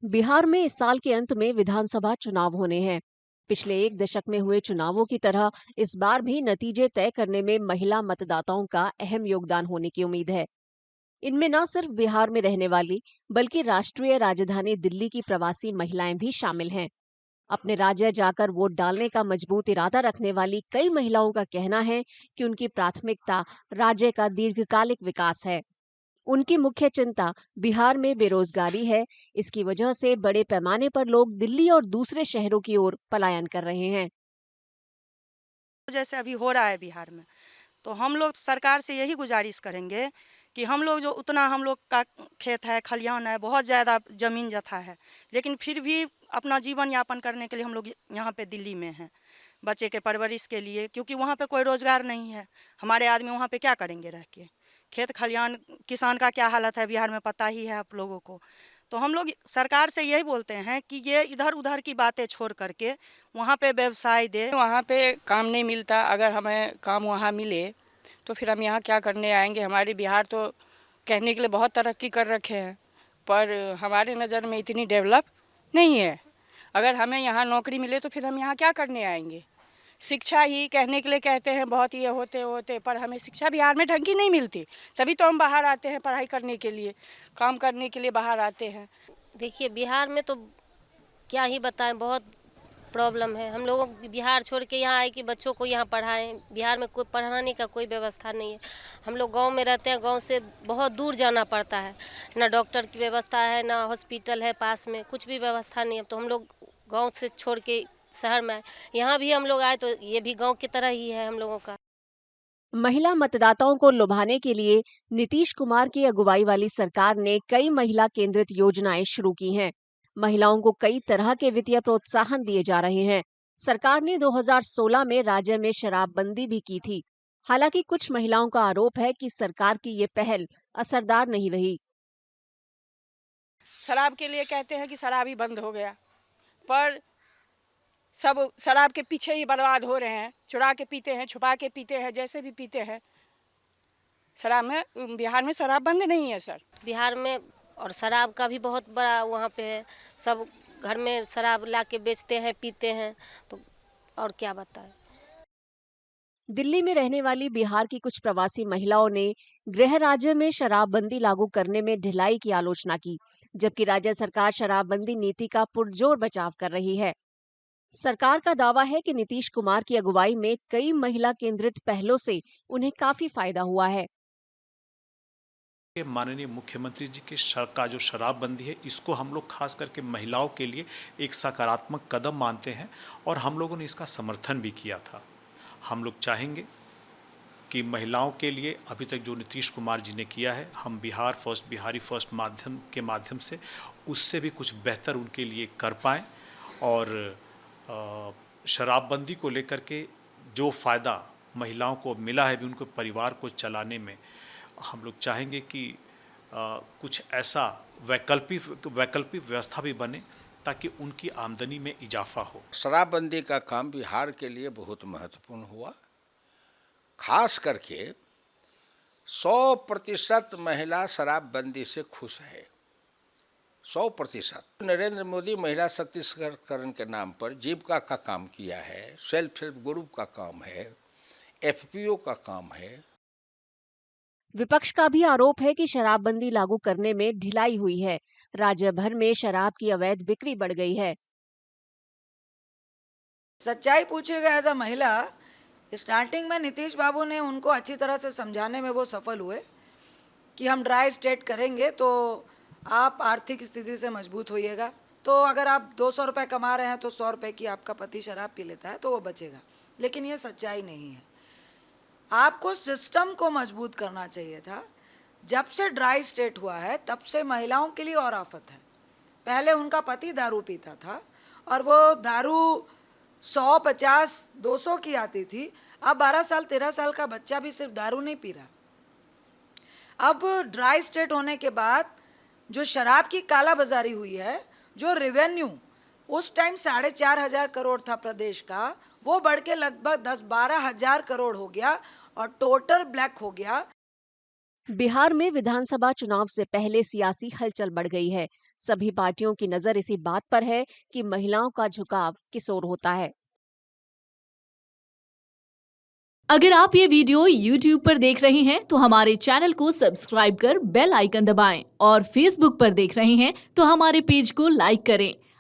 बिहार में इस साल के अंत में विधानसभा चुनाव होने हैं। पिछले एक दशक में हुए चुनावों की तरह इस बार भी नतीजे तय करने में महिला मतदाताओं का अहम योगदान होने की उम्मीद है। इनमें न सिर्फ बिहार में रहने वाली बल्कि राष्ट्रीय राजधानी दिल्ली की प्रवासी महिलाएं भी शामिल हैं। अपने राज्य जाकर वोट डालने का मजबूत इरादा रखने वाली कई महिलाओं का कहना है कि उनकी प्राथमिकता राज्य का दीर्घकालिक विकास है। उनकी मुख्य चिंता बिहार में बेरोजगारी है। इसकी वजह से बड़े पैमाने पर लोग दिल्ली और दूसरे शहरों की ओर पलायन कर रहे हैं। जैसे अभी हो रहा है बिहार में, तो हम लोग सरकार से यही गुजारिश करेंगे कि हम लोग जो उतना हम लोग का खेत है, खलिहान है, बहुत ज़्यादा ज़मीन जथा है, लेकिन फिर भी अपना जीवन यापन करने के लिए हम लोग यहाँ पे दिल्ली में हैं, बच्चे के परवरिश के लिए, क्योंकि वहाँ पे कोई रोज़गार नहीं है। हमारे आदमी वहाँ पे क्या करेंगे रह के? खेत खलिहान, किसान का क्या हालत है बिहार में पता ही है आप लोगों को। तो हम लोग सरकार से यही बोलते हैं कि ये इधर उधर की बातें छोड़ करके वहाँ पे व्यवसाय दे। वहाँ पे काम नहीं मिलता, अगर हमें काम वहाँ मिले तो फिर हम यहाँ क्या करने आएंगे। हमारे बिहार तो कहने के लिए बहुत तरक्की कर रखे हैं, पर हमारे नज़र में इतनी डेवलप नहीं है। अगर हमें यहाँ नौकरी मिले तो फिर हम यहाँ क्या करने आएंगे। शिक्षा ही कहने के लिए कहते हैं बहुत ये होते होते, पर हमें शिक्षा बिहार में ढंग की नहीं मिलती। सभी तो हम बाहर आते हैं पढ़ाई करने के लिए, काम करने के लिए बाहर आते हैं। देखिए बिहार में तो क्या ही बताएं, बहुत प्रॉब्लम है। हम लोगों बिहार छोड़ के यहाँ आए कि बच्चों को यहाँ पढ़ाएं। बिहार में कोई पढ़ाने का कोई व्यवस्था नहीं है। हम लोग गांव में रहते हैं, गांव से बहुत दूर जाना पड़ता है। ना डॉक्टर की व्यवस्था है, ना हॉस्पिटल है पास में, कुछ भी व्यवस्था नहीं है। तो हम लोग गांव से छोड़ के शहर में आए। यहाँ भी हम लोग आए तो ये भी गाँव की तरह ही है हम लोगों का। महिला मतदाताओं को लुभाने के लिए नीतीश कुमार की अगुवाई वाली सरकार ने कई महिला केंद्रित योजनाएं शुरू की हैं। महिलाओं को कई तरह के वित्तीय प्रोत्साहन दिए जा रहे हैं। सरकार ने 2016 में राज्य में शराबबंदी भी की थी। हालांकि कुछ महिलाओं का आरोप है कि सरकार की ये पहल असरदार नहीं रही। शराब के लिए कहते हैं कि शराब ही बंद हो गया, पर सब शराब के पीछे ही बर्बाद हो रहे हैं। चुरा के पीते हैं, छुपा के पीते हैं, जैसे भी पीते हैं। शराब में बिहार में शराब बंद नहीं है सर। बिहार में और शराब का भी बहुत बड़ा वहाँ पे है। सब घर में शराब ला के बेचते हैं, पीते हैं। तो और क्या बताएं। दिल्ली में रहने वाली बिहार की कुछ प्रवासी महिलाओं ने गृह राज्य में शराबबंदी लागू करने में ढिलाई की आलोचना की, जबकि राज्य सरकार शराबबंदी नीति का पुरजोर बचाव कर रही है। सरकार का दावा है कि नीतीश कुमार की अगुवाई में कई महिला केंद्रित पहलों से उन्हें काफी फायदा हुआ है। माननीय मुख्यमंत्री जी के का जो शराबबंदी है, इसको हम लोग खास करके महिलाओं के लिए एक सकारात्मक कदम मानते हैं और हम लोगों ने इसका समर्थन भी किया था। हम लोग चाहेंगे कि महिलाओं के लिए अभी तक जो नीतीश कुमार जी ने किया है, हम बिहार फर्स्ट, बिहारी फर्स्ट माध्यम से उससे भी कुछ बेहतर उनके लिए कर पाएँ। और शराबबंदी को लेकर के जो फ़ायदा महिलाओं को मिला है भी उनके परिवार को चलाने में, हम लोग चाहेंगे कि कुछ ऐसा वैकल्पिक व्यवस्था भी बने ताकि उनकी आमदनी में इजाफा हो। शराबबंदी का काम बिहार के लिए बहुत महत्वपूर्ण हुआ। खास करके 100% महिला शराबबंदी से खुश है। 100%। नरेंद्र मोदी महिला सशक्तिकरण के नाम पर जीविका का काम किया है, सेल्फ हेल्प ग्रुप का काम है, एफपीओ का काम है। विपक्ष का भी आरोप है कि शराबबंदी लागू करने में ढिलाई हुई है। राज्य भर में शराब की अवैध बिक्री बढ़ गई है। सच्चाई पूछेगा एज अ महिला, स्टार्टिंग में नीतीश बाबू ने उनको अच्छी तरह से समझाने में वो सफल हुए कि हम ड्राई स्टेट करेंगे तो आप आर्थिक स्थिति से मजबूत होइएगा। तो अगर आप 200 रुपये कमा रहे हैं तो 100 रुपये की आपका पति शराब पी लेता है तो वो बचेगा। लेकिन ये सच्चाई नहीं है। आपको सिस्टम को मजबूत करना चाहिए था। जब से ड्राई स्टेट हुआ है तब से महिलाओं के लिए और आफत है। पहले उनका पति दारू पीता था और वो दारू 100, 50, 200 की आती थी। अब 12 साल 13 साल का बच्चा भी सिर्फ दारू नहीं पी रहा। अब ड्राई स्टेट होने के बाद जो शराब की काला बाजारी हुई है, जो रेवेन्यू उस टाइम 4,500 करोड़ था प्रदेश का, वो बढ़ के लगभग 10-12 हज़ार करोड़ हो गया और टोटल ब्लैक हो गया। बिहार में विधानसभा चुनाव से पहले सियासी हलचल बढ़ गई है। सभी पार्टियों की नजर इसी बात पर है कि महिलाओं का झुकाव किस ओर होता है। अगर आप ये वीडियो YouTube पर देख रहे हैं तो हमारे चैनल को सब्सक्राइब कर बेल आइकन दबाएं और Facebook पर देख रहे हैं तो हमारे पेज को लाइक करें।